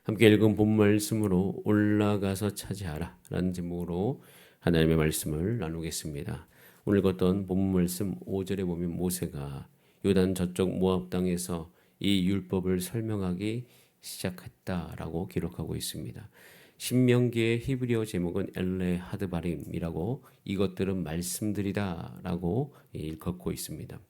함께 읽은 본 말씀으로 올라가서 차지하라 라는 제목으로 하나님의 말씀을 나누겠습니다. 오늘 읽었던 본 말씀 5절에 보면 모세가 요단 저쪽 모압 땅에서 이 율법을 설명하기 시작했다라고 기록하고 있습니다. 신명기의 히브리어 제목은 엘레 하드바림이라고 이것들은 말씀들이다라고 읽고 있습니다.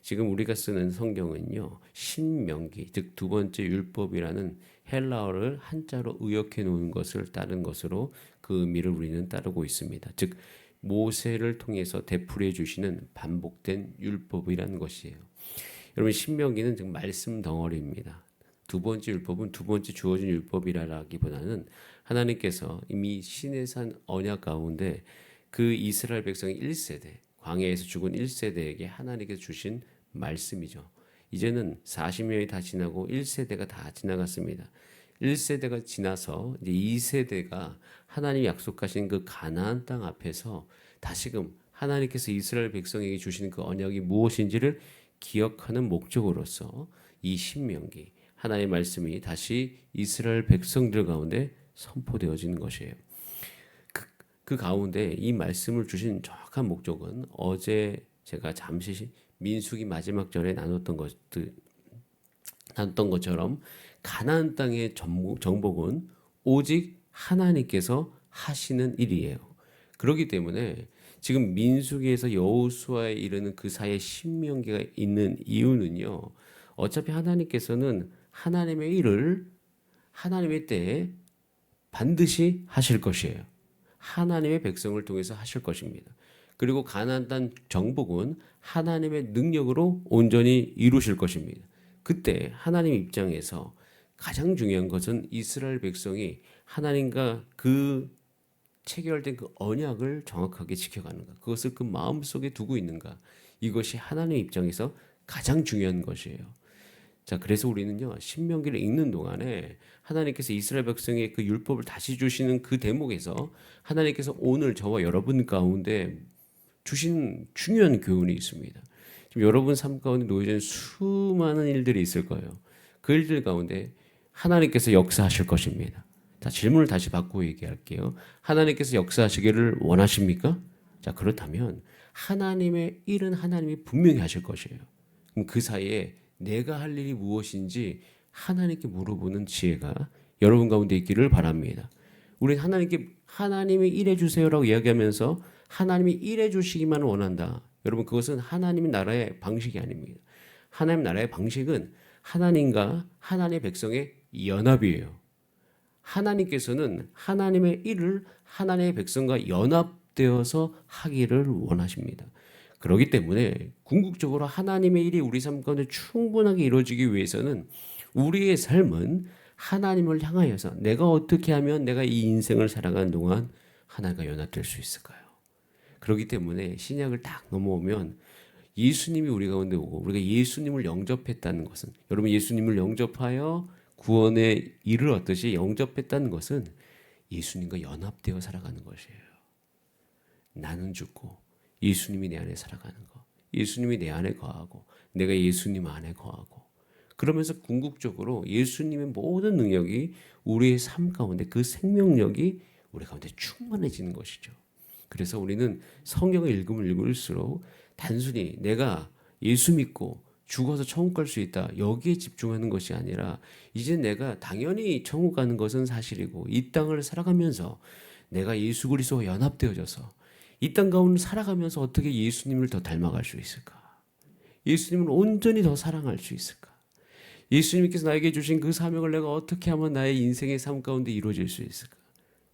지금 우리가 쓰는 성경은요, 신명기, 즉 두 번째 율법이라는 헬라어를 한자로 의역해 놓은 것을 따른 것으로 그 의미를 우리는 따르고 있습니다. 즉 모세를 통해서 되풀이해 주시는 반복된 율법이라는 것이에요. 여러분, 신명기는 즉 말씀 덩어리입니다. 두 번째 율법은 두 번째 주어진 율법이라기보다는 하나님께서 이미 시내산 언약 가운데 그 이스라엘 백성 1세대, 광야에서 죽은 1세대에게 하나님께서 주신 말씀이죠. 이제는 40년이 다 지나고 1세대가 다 지나갔습니다. 1세대가 지나서 이제 2세대가 하나님이 약속하신 그 가나안 땅 앞에서 다시금 하나님께서 이스라엘 백성에게 주신 그 언약이 무엇인지를 기억하는 목적으로서 이 신명기 하나님의 말씀이 다시 이스라엘 백성들 가운데 선포되어지는 것이에요. 그 가운데 이 말씀을 주신 정확한 목적은 어제 제가 잠시 민수기 마지막 절에 나눴던 것처럼 가나안 땅의 정복은 오직 하나님께서 하시는 일이에요. 그렇기 때문에 지금 민수기에서 여호수아에 이르는 그 사이에 신명기가 있는 이유는요. 어차피 하나님께서는 하나님의 일을 하나님의 때에 반드시 하실 것이에요. 하나님의 백성을 통해서 하실 것입니다. 그리고 가나안 땅 정복은 하나님의 능력으로 온전히 이루실 것입니다. 그때 하나님 입장에서 가장 중요한 것은 이스라엘 백성이 하나님과 그 체결된 그 언약을 정확하게 지켜가는가, 그것을 그 마음속에 두고 있는가, 이것이 하나님 입장에서 가장 중요한 것이에요. 자, 그래서 우리는요, 신명기를 읽는 동안에 하나님께서 이스라엘 백성의 그 율법을 다시 주시는 그 대목에서 하나님께서 오늘 저와 여러분 가운데 주신 중요한 교훈이 있습니다. 지금 여러분 삶 가운데 놓여진 수많은 일들이 있을 거예요. 그 일들 가운데 하나님께서 역사하실 것입니다. 자, 질문을 다시 바꾸고 얘기할게요. 하나님께서 역사하시기를 원하십니까? 자, 그렇다면 하나님의 일은 하나님이 분명히 하실 것이에요. 그럼 그 사이에 내가 할 일이 무엇인지 하나님께 물어보는 지혜가 여러분 가운데 있기를 바랍니다. 우리는 하나님께 하나님이 일해 주세요라고 이야기하면서 하나님이 일해 주시기만 원한다. 여러분, 그것은 하나님의 나라의 방식이 아닙니다. 하나님 나라의 방식은 하나님과 하나님의 백성의 연합이에요. 하나님께서는 하나님의 일을 하나님의 백성과 연합되어서 하기를 원하십니다. 그렇기 때문에 궁극적으로 하나님의 일이 우리 삶 가운데 충분하게 이루어지기 위해서는 우리의 삶은 하나님을 향하여서 내가 어떻게 하면 내가 이 인생을 살아가는 동안 하나님과 연합될 수 있을까요? 그렇기 때문에 신약을 딱 넘어오면 예수님이 우리 가운데 오고 우리가 예수님을 영접했다는 것은, 여러분, 예수님을 영접하여 구원에 이르렀듯이 영접했다는 것은 예수님과 연합되어 살아가는 것이에요. 나는 죽고 예수님이 내 안에 살아가는 것, 예수님이 내 안에 거하고 내가 예수님 안에 거하고, 그러면서 궁극적으로 예수님의 모든 능력이 우리의 삶 가운데, 그 생명력이 우리 가운데 충만해지는 것이죠. 그래서 우리는 성경을 읽으면 읽을수록 단순히 내가 예수 믿고 죽어서 천국 갈 수 있다, 여기에 집중하는 것이 아니라 이제 내가 당연히 천국 가는 것은 사실이고 이 땅을 살아가면서 내가 예수 그리스도와 연합되어져서 이 땅 가운데 살아가면서 어떻게 예수님을 더 닮아갈 수 있을까? 예수님을 온전히 더 사랑할 수 있을까? 예수님께서 나에게 주신 그 사명을 내가 어떻게 하면 나의 인생의 삶 가운데 이루어질 수 있을까?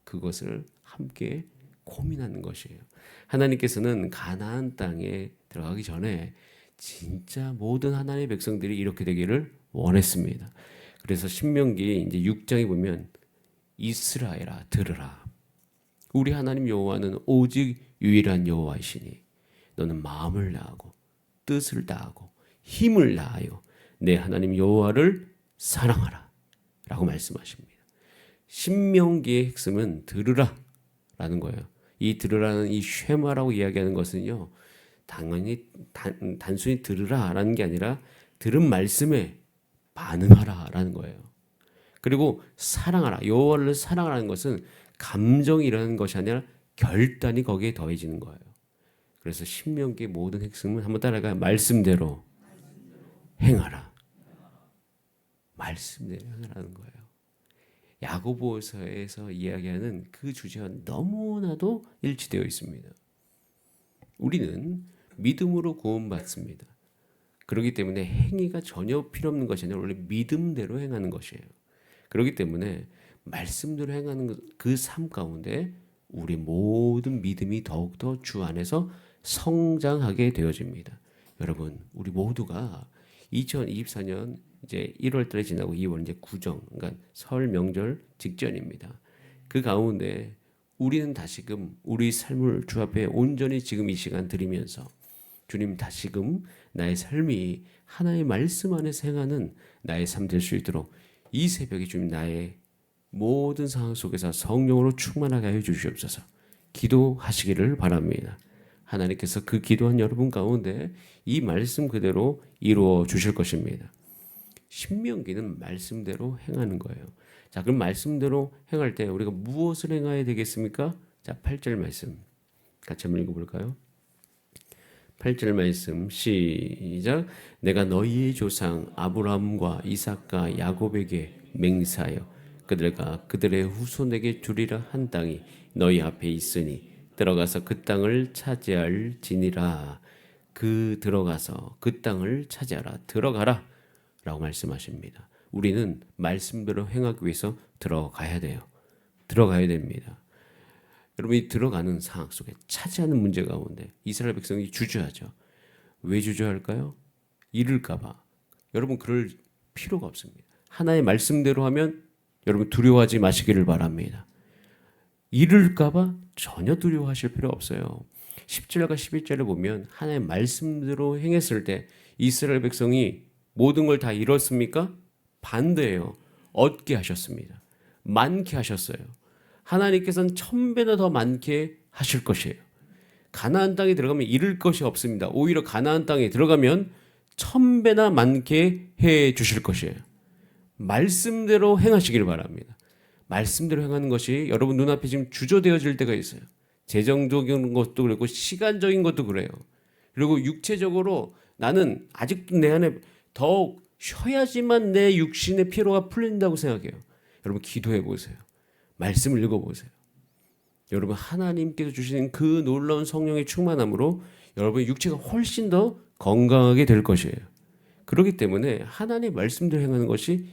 그것을 함께 고민하는 것이에요. 하나님께서는 가나안 땅에 들어가기 전에 진짜 모든 하나님의 백성들이 이렇게 되기를 원했습니다. 그래서 신명기 이제 6장에 보면 이스라엘아 들으라. 우리 하나님 여호와는 오직 유일한 여호와이시니 너는 마음을 다하고 뜻을 다하고 힘을 다하여 내 하나님 여호와를 사랑하라 라고 말씀하십니다. 신명기의 핵심은 들으라 라는 거예요. 이 들으라는 이 쉐마라고 이야기하는 것은요, 당연히 단순히 들으라라는 게 아니라 들은 말씀에 반응하라라는 거예요. 그리고 사랑하라. 여호와를 사랑하라는 것은 감정이라는 것이 아니라 결단이 거기에 더해지는 거예요. 그래서 신명기의 모든 핵심은 한번 따라가요. 말씀대로 행하라. 말씀대로 행하라는 거예요. 야고보서에서 이야기하는 그 주제와 너무나도 일치되어 있습니다. 우리는 믿음으로 구원받습니다. 그렇기 때문에 행위가 전혀 필요 없는 것이 아니라 원래 믿음대로 행하는 것이에요. 그렇기 때문에 말씀대로 행하는 그 삶 가운데 우리 모든 믿음이 더욱더 주 안에서 성장하게 되어집니다. 여러분, 우리 모두가 2024년 이제 1월 달에 지나고 2월 이제 구정, 그러니까 설 명절 직전입니다. 그 가운데 우리는 다시금 우리 삶을 주 앞에 온전히 지금 이 시간 드리면서 주님 다시금 나의 삶이 하나의 말씀 안에서 행하는 나의 삶 될 수 있도록 이 새벽에 주님 나의 모든 상황 속에서 성령으로 충만하게 하여 주시옵소서. 기도하시기를 바랍니다. 하나님께서 그 기도한 여러분 가운데 이 말씀 그대로 이루어 주실 것입니다. 신명기는 말씀대로 행하는 거예요. 자, 그럼 말씀대로 행할 때 우리가 무엇을 행해야 되겠습니까? 자, 8절 말씀 같이 한번 읽어볼까요? 8절 말씀 시작. 내가 너희의 조상 아브라함과 이삭과 야곱에게 맹세하여 그들의 후손에게 주리라 한 땅이 너희 앞에 있으니 들어가서 그 땅을 차지할지니라. 들어가서 그 땅을 차지하라. 들어가라 라고 말씀하십니다. 우리는 말씀대로 행하기 위해서 들어가야 돼요. 들어가야 됩니다. 여러분, 이 들어가는 상황 속에 차지하는 문제 가운데 이스라엘 백성이 주저하죠. 왜 주저할까요? 잃을까 봐. 여러분, 그럴 필요가 없습니다. 하나의 말씀대로 하면 여러분 두려워하지 마시기를 바랍니다. 잃을까 봐 전혀 두려워하실 필요 없어요. 10절과 11절을 보면 하나의 말씀대로 행했을 때 이스라엘 백성이 모든 걸 다 잃었습니까? 반대예요. 얻게 하셨습니다. 많게 하셨어요. 하나님께서는 1000배나 더 많게 하실 것이에요. 가나안 땅에 들어가면 잃을 것이 없습니다. 오히려 가나안 땅에 들어가면 1000배나 많게 해 주실 것이에요. 말씀대로 행하시길 바랍니다. 말씀대로 행하는 것이 여러분 눈앞에 지금 주저되어질 때가 있어요. 재정적인 것도 그렇고 시간적인 것도 그래요. 그리고 육체적으로 나는 아직도 내 안에 더 쉬어야지만 내 육신의 피로가 풀린다고 생각해요. 여러분 기도해 보세요. 말씀을 읽어보세요. 여러분 하나님께서 주시는 그 놀라운 성령의 충만함으로 여러분의 육체가 훨씬 더 건강하게 될 것이에요. 그렇기 때문에 하나님의 말씀대로 행하는 것이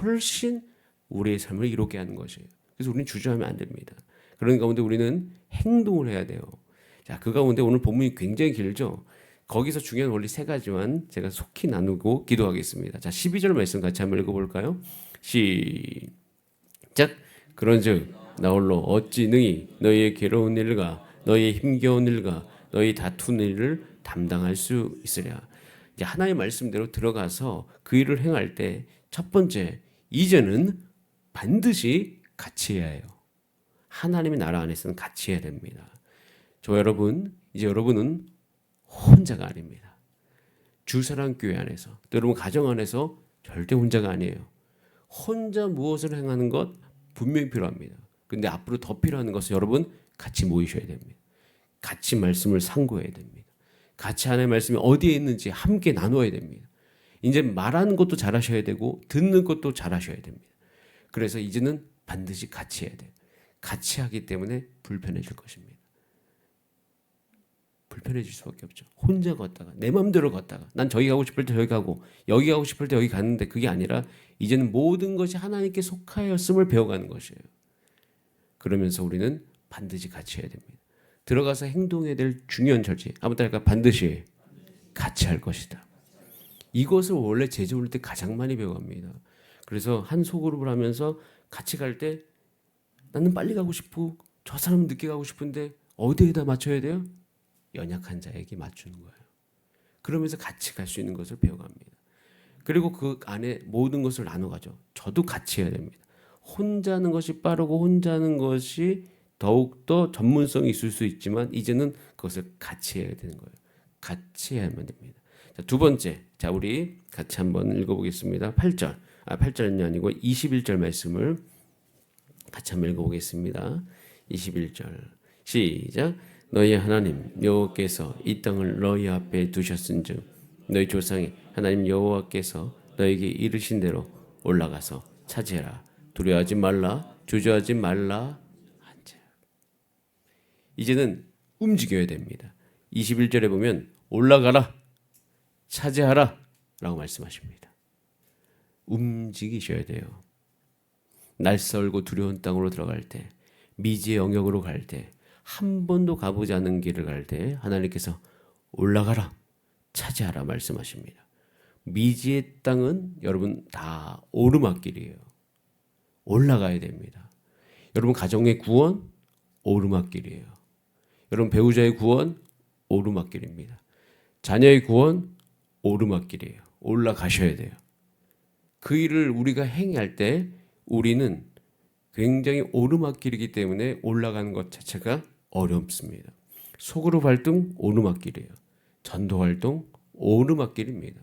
훨씬 우리의 삶을 이롭게 하는 것이에요. 그래서 우리는 주저하면 안 됩니다. 그런 가운데 우리는 행동을 해야 돼요. 자, 그 가운데 오늘 본문이 굉장히 길죠. 거기서 중요한 원리 세 가지만 제가 속히 나누고 기도하겠습니다. 자, 12절 말씀 같이 한번 읽어볼까요? 시작. 그런즉 나 홀로 어찌 능히 너희의 괴로운 일과 너희의 힘겨운 일과 너희 다투는 일을 담당할 수 있으랴. 이제 하나의 말씀대로 들어가서 그 일을 행할 때 첫 번째, 이제는 반드시 같이 해야 해요. 하나님의 나라 안에서는 같이 해야 됩니다. 저 여러분, 이제 여러분은 혼자가 아닙니다. 주사랑교회 안에서, 또 여러분 가정 안에서 절대 혼자가 아니에요. 혼자 무엇을 행하는 것 분명히 필요합니다. 근데 앞으로 더 필요한 것은 여러분 같이 모이셔야 됩니다. 같이 말씀을 상고해야 됩니다. 같이 하나님의 말씀이 어디에 있는지 함께 나누어야 됩니다. 이제 말하는 것도 잘하셔야 되고 듣는 것도 잘하셔야 됩니다. 그래서 이제는 반드시 같이 해야 돼요. 같이 하기 때문에 불편해질 것입니다. 불편해질 수밖에 없죠. 혼자 걷다가 내 마음대로 걷다가 난 저기 가고 싶을 때 저기 가고 여기 가고 싶을 때 여기 가는데 그게 아니라 이제는 모든 것이 하나님께 속하였음을 배워가는 것이에요. 그러면서 우리는 반드시 같이 해야 됩니다. 들어가서 행동해야 될 중요한 절제. 아무튼 할까 반드시 같이 할 것이다. 이것을 원래 제자 올 때 가장 많이 배워갑니다. 그래서 한 소그룹을 하면서 같이 갈 때 나는 빨리 가고 싶고 저 사람은 늦게 가고 싶은데 어디에다 맞춰야 돼요? 연약한 자에게 맞추는 거예요. 그러면서 같이 갈 수 있는 것을 배워갑니다. 그리고 그 안에 모든 것을 나눠가죠. 저도 같이 해야 됩니다. 혼자 하는 것이 빠르고 혼자 하는 것이 더욱더 전문성이 있을 수 있지만 이제는 그것을 같이 해야 되는 거예요. 같이 해야만 됩니다. 자, 두 번째. 자, 우리 같이 한번 읽어보겠습니다. 8절. 8절이 아니고 21절 말씀을 같이 한번 읽어보겠습니다. 21절. 시작. 너희 하나님 여호와께서 이 땅을 너희 앞에 두셨은즉 너희 조상의 하나님 여호와께서 너에게 이르신 대로 올라가서 차지해라. 두려워하지 말라. 주저하지 말라. 이제는 움직여야 됩니다. 21절에 보면 올라가라. 차지하라. 라고 말씀하십니다. 움직이셔야 돼요. 낯설고 두려운 땅으로 들어갈 때, 미지의 영역으로 갈 때, 한 번도 가보지 않은 길을 갈 때 하나님께서 올라가라, 차지하라 말씀하십니다. 미지의 땅은 여러분 다 오르막길이에요. 올라가야 됩니다. 여러분 가정의 구원 오르막길이에요. 여러분 배우자의 구원 오르막길입니다. 자녀의 구원 오르막길이에요. 올라가셔야 돼요. 그 일을 우리가 행할 때 우리는 굉장히 오르막길이기 때문에 올라가는 것 자체가 어렵습니다. 소그룹 활동 오르막길이에요. 전도 활동 오르막길입니다.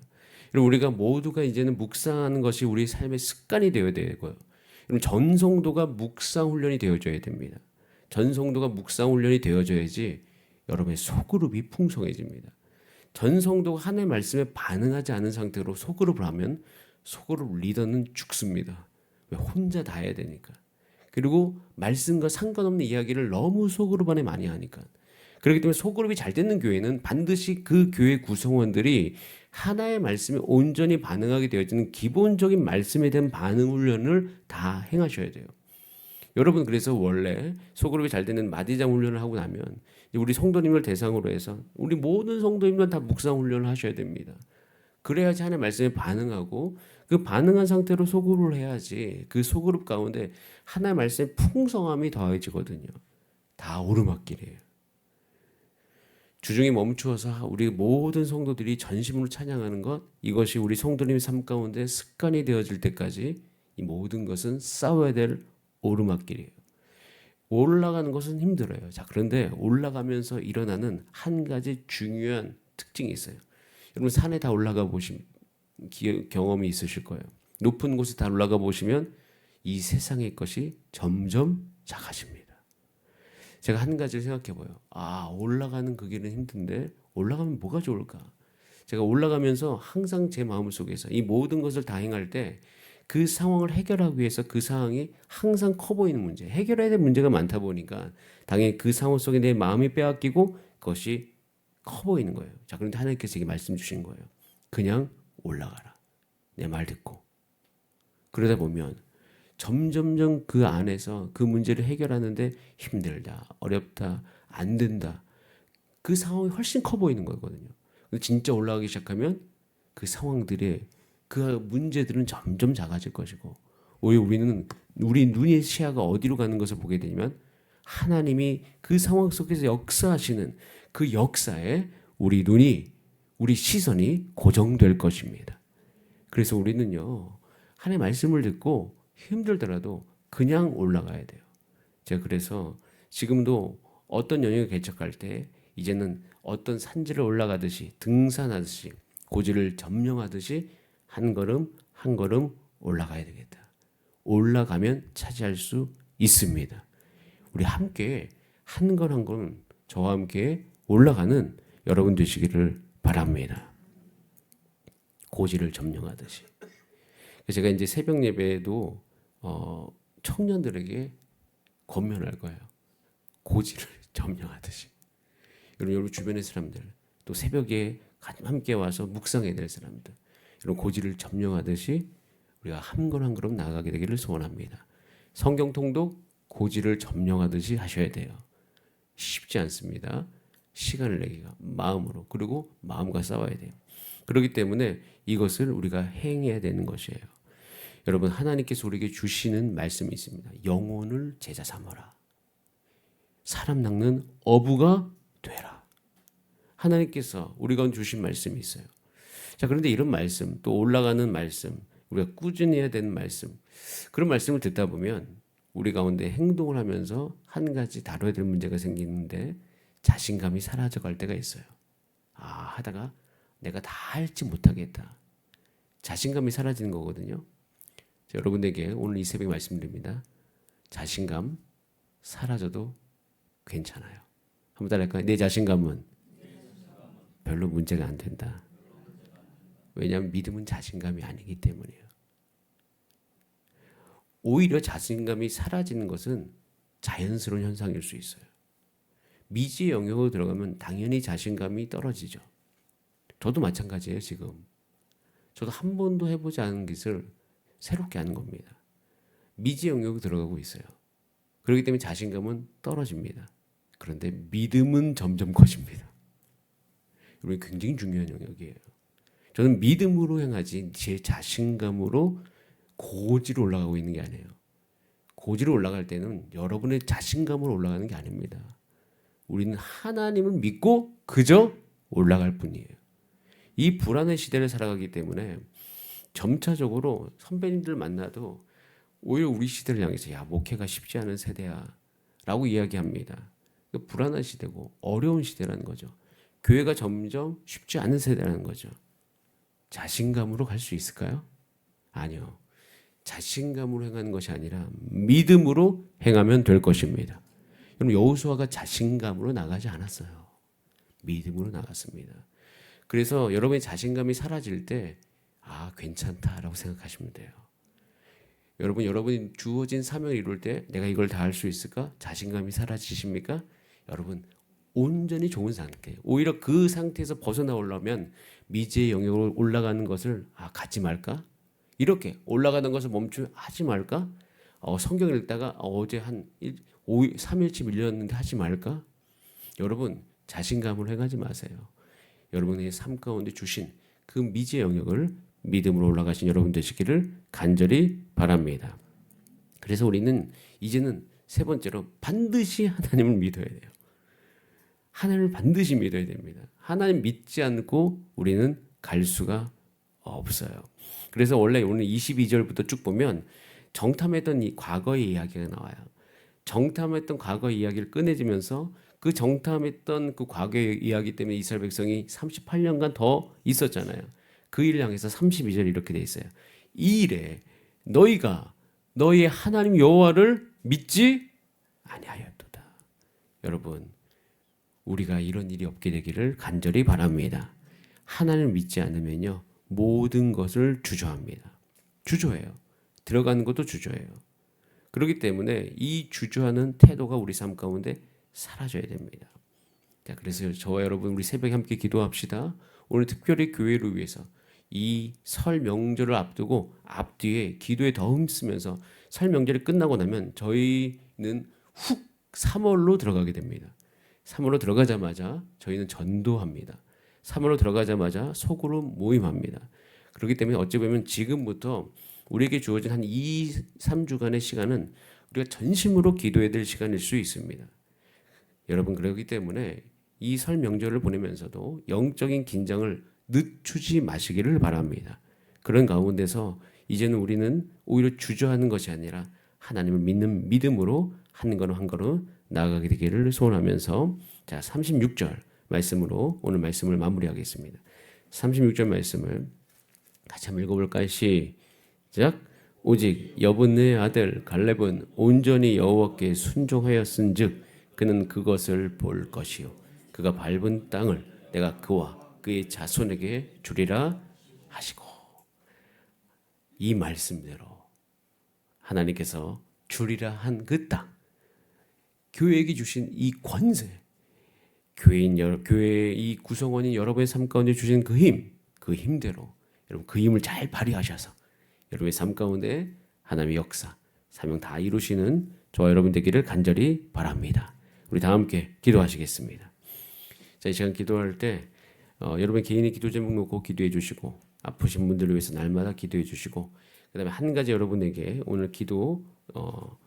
여러분 우리가 모두가 이제는 묵상하는 것이 우리 삶의 습관이 되어야 되고요. 여러분 전성도가 묵상 훈련이 되어져야 됩니다. 전성도가 묵상 훈련이 되어져야지 여러분의 소그룹이 풍성해집니다. 전성도가 하나님의 말씀에 반응하지 않은 상태로 소그룹을 하면 소그룹 리더는 죽습니다. 왜? 혼자 다 해야 되니까. 그리고 말씀과 상관없는 이야기를 너무 소그룹 안에 많이 하니까. 그렇기 때문에 소그룹이 잘 되는 교회는 반드시 그 교회 구성원들이 하나의 말씀에 온전히 반응하게 되어지는 기본적인 말씀에 대한 반응 훈련을 다 행하셔야 돼요. 여러분 그래서 원래 소그룹이 잘 되는 마디장 훈련을 하고 나면 우리 성도님을 대상으로 해서 우리 모든 성도님들 다 묵상 훈련을 하셔야 됩니다. 그래야지 하나님의 말씀에 반응하고 그 반응한 상태로 소그룹을 해야지 그 소그룹 가운데 하나님의 말씀의 풍성함이 더해지거든요. 다 오르막길이에요. 주중에 멈추어서 우리 모든 성도들이 전심으로 찬양하는 것, 이것이 우리 성도님의 삶 가운데 습관이 되어질 때까지 이 모든 것은 싸워야 될 오르막길이에요. 올라가는 것은 힘들어요. 자, 그런데 올라가면서 일어나는 한 가지 중요한 특징이 있어요. 여러분 산에 다 올라가 보신 경험이 있으실 거예요. 높은 곳에 다 올라가 보시면 이 세상의 것이 점점 작아집니다. 제가 한 가지를 생각해 봐요. 올라가는 그 길은 힘든데 올라가면 뭐가 좋을까? 제가 올라가면서 항상 제 마음속에서 이 모든 것을 다 행할 때 그 상황을 해결하기 위해서 그 상황이 항상 커 보이는 문제, 해결해야 될 문제가 많다 보니까 당연히 그 상황 속에 내 마음이 빼앗기고 그것이 커 보이는 거예요. 자, 그런데 하나님께서 이게 말씀 주신 거예요. 그냥 올라가라. 내 말 듣고. 그러다 보면 점점점 그 안에서 그 문제를 해결하는데 힘들다, 어렵다, 안 된다. 그 상황이 훨씬 커 보이는 거거든요. 진짜 올라가기 시작하면 그 상황들의 그 문제들은 점점 작아질 것이고 오히려 우리는 우리 눈의 시야가 어디로 가는 것을 보게 되면 하나님이 그 상황 속에서 역사하시는 그 역사에 우리 눈이 우리 시선이 고정될 것입니다. 그래서 우리는요 하나님의 말씀을 듣고 힘들더라도 그냥 올라가야 돼요. 제가 그래서 지금도 어떤 영역에 개척할 때 이제는 어떤 산지를 올라가듯이 등산하듯이 고지를 점령하듯이 한 걸음 한 걸음 올라가야 되겠다. 올라가면 차지할 수 있습니다. 우리 함께 한 걸 한 걸음 저와 함께 올라가는 여러분 되시기를 바랍니다. 고지를 점령하듯이. 제가 이제 새벽 예배에도 청년들에게 권면할 거예요. 고지를 점령하듯이. 여러분 주변의 사람들, 또 새벽에 함께 와서 묵상해야 될 사람들, 이런 고지를 점령하듯이 우리가 한 걸음 한 걸음 나아가게 되기를 소원합니다. 성경 통독 고지를 점령하듯이 하셔야 돼요. 쉽지 않습니다. 시간을 내기가 마음으로, 그리고 마음과 싸워야 돼요. 그렇기 때문에 이것을 우리가 행해야 되는 것이에요. 여러분 하나님께서 우리에게 주시는 말씀이 있습니다. 영혼을 제자 삼아라. 사람 낚는 어부가 되라. 하나님께서 우리가 주신 말씀이 있어요. 자, 그런데 이런 말씀, 또 올라가는 말씀, 우리가 꾸준히 해야 되는 말씀, 그런 말씀을 듣다 보면 우리 가운데 행동을 하면서 한 가지 다뤄야 될 문제가 생기는데 자신감이 사라져 갈 때가 있어요. 하다가 내가 다 할지 못하겠다. 자신감이 사라지는 거거든요. 여러분에게 오늘 이 새벽에 말씀드립니다. 자신감 사라져도 괜찮아요. 한번 따라할까요? 내 자신감은 별로 문제가 안 된다. 왜냐하면 믿음은 자신감이 아니기 때문이에요. 오히려 자신감이 사라지는 것은 자연스러운 현상일 수 있어요. 미지의 영역으로 들어가면 당연히 자신감이 떨어지죠. 저도 마찬가지예요. 지금 저도 한 번도 해보지 않은 것을 새롭게 하는 겁니다. 미지의 영역으로 들어가고 있어요. 그렇기 때문에 자신감은 떨어집니다. 그런데 믿음은 점점 커집니다. 이게 굉장히 중요한 영역이에요. 저는 믿음으로 행하지 제 자신감으로 고지로 올라가고 있는 게 아니에요. 고지로 올라갈 때는 여러분의 자신감으로 올라가는 게 아닙니다. 우리는 하나님을 믿고 그저 올라갈 뿐이에요. 이 불안의 시대를 살아가기 때문에 점차적으로 선배님들 만나도 오히려 우리 시대를 향해서 야, 목회가 쉽지 않은 세대야 라고 이야기합니다. 불안한 시대고 어려운 시대라는 거죠. 교회가 점점 쉽지 않은 세대라는 거죠. 자신감으로 갈 수 있을까요? 아니요. 자신감으로 행하는 것이 아니라 믿음으로 행하면 될 것입니다. 여러분, 여호수아가 자신감으로 나가지 않았어요. 믿음으로 나갔습니다. 그래서 여러분의 자신감이 사라질 때 괜찮다라고 생각하시면 돼요. 여러분이 주어진 사명을 이룰 때 내가 이걸 다 할 수 있을까? 자신감이 사라지십니까? 여러분, 온전히 좋은 상태. 오히려 그 상태에서 벗어나오려면 미지의 영역으로 올라가는 것을 갖지 말까? 이렇게 올라가는 것을 하지 말까? 성경 읽다가 어제 한 3일치 밀렸는데 하지 말까? 여러분, 자신감으로 행하지 마세요. 여러분의 삶 가운데 주신 그 미지의 영역을 믿음으로 올라가신 여러분 되시기를 간절히 바랍니다. 그래서 우리는 이제는 세 번째로 반드시 하나님을 믿어야 돼요. 하나님을 반드시 믿어야 됩니다. 하나님 믿지 않고 우리는 갈 수가 없어요. 그래서 원래 오늘 22절부터 쭉 보면 정탐했던 이 과거의 이야기가 나와요. 정탐했던 과거의 이야기를 꺼내주면서 그 정탐했던 그 과거의 이야기 때문에 이스라엘 백성이 38년간 더 있었잖아요. 그 일을 향해서 32절 이렇게 돼 있어요. 이 일에 너희가 너희의 하나님 여호와를 믿지 아니하였도다. 여러분, 우리가 이런 일이 없게 되기를 간절히 바랍니다. 하나님을 믿지 않으면요, 모든 것을 주저합니다. 주저해요. 들어가는 것도 주저해요. 그렇기 때문에 이 주저하는 태도가 우리 삶 가운데 사라져야 됩니다. 자, 그래서 저와 여러분 우리 새벽에 함께 기도합시다. 오늘 특별히 교회를 위해서 이 설 명절을 앞두고 앞뒤에 기도에 더 힘쓰면서 설 명절이 끝나고 나면 저희는 훅 3월로 들어가게 됩니다. 3월로 들어가자마자 저희는 전도합니다. 3월로 들어가자마자 소그룹 모임합니다. 그렇기 때문에 어찌 보면 지금부터 우리에게 주어진 한 2, 3주간의 시간은 우리가 전심으로 기도해야 될 시간일 수 있습니다. 여러분, 그렇기 때문에 이 설 명절을 보내면서도 영적인 긴장을 늦추지 마시기를 바랍니다. 그런 가운데서 이제는 우리는 오히려 주저하는 것이 아니라 하나님을 믿는 믿음으로 한 걸음 한 걸음 나아가게 되기를 소원하면서 자, 36절 말씀으로 오늘 말씀을 마무리하겠습니다. 36절 말씀을 같이 한번 읽어볼까요? 시작. 오직 여분의 아들 갈렙은 온전히 여호와께 순종하였은즉 그는 그것을 볼 것이요 그가 밟은 땅을 내가 그와 그의 자손에게 주리라 하시고, 이 말씀대로 하나님께서 주리라 한 그 땅, 교회에게 주신 이 권세, 교회 이 구성원인 여러분의 삶 가운데 주신 그 힘대로 여러분 그 힘을 잘 발휘하셔서 여러분의 삶 가운데 하나님의 역사, 사명 다 이루시는 저와 여러분 되기를 간절히 바랍니다. 우리 다 함께 기도하시겠습니다. 자, 이 시간 기도할 때 여러분 개인의 기도 제목 놓고 기도해 주시고, 아프신 분들을 위해서 날마다 기도해 주시고, 그 다음에 한 가지 여러분에게 오늘 기도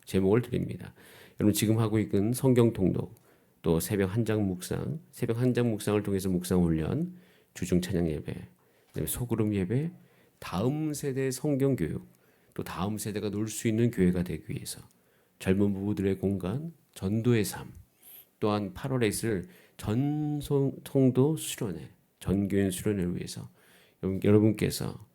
제목을 드립니다. 여러분 지금 하고 있는 성경 통독, 또 새벽 한장 묵상을 통해서 묵상 훈련, 주중 찬양 예배, 그다음에 소그룹 예배, 다음 세대 성경 교육, 또 다음 세대가 놀 수 있는 교회가 되기 위해서 젊은 부부들의 공간, 전도의 삶, 또한 8월에 있을 전통도 수련회, 전교인 수련을 위해서 여러분께서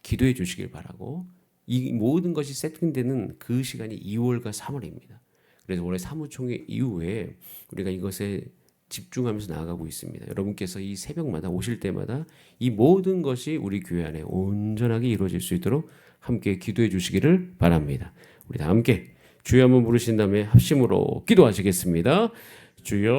기도해 주시길 바라고, 이 모든 것이 세팅되는 그 시간이 2월과 3월입니다. 그래서 올해 사무총회 이후에 우리가 이것에 집중하면서 나아가고 있습니다. 여러분께서 이 새벽마다 오실 때마다 이 모든 것이 우리 교회 안에 온전하게 이루어질 수 있도록 함께 기도해 주시기를 바랍니다. 우리 다 함께 주여 한번 부르신 다음에 합심으로 기도하시겠습니다. 주여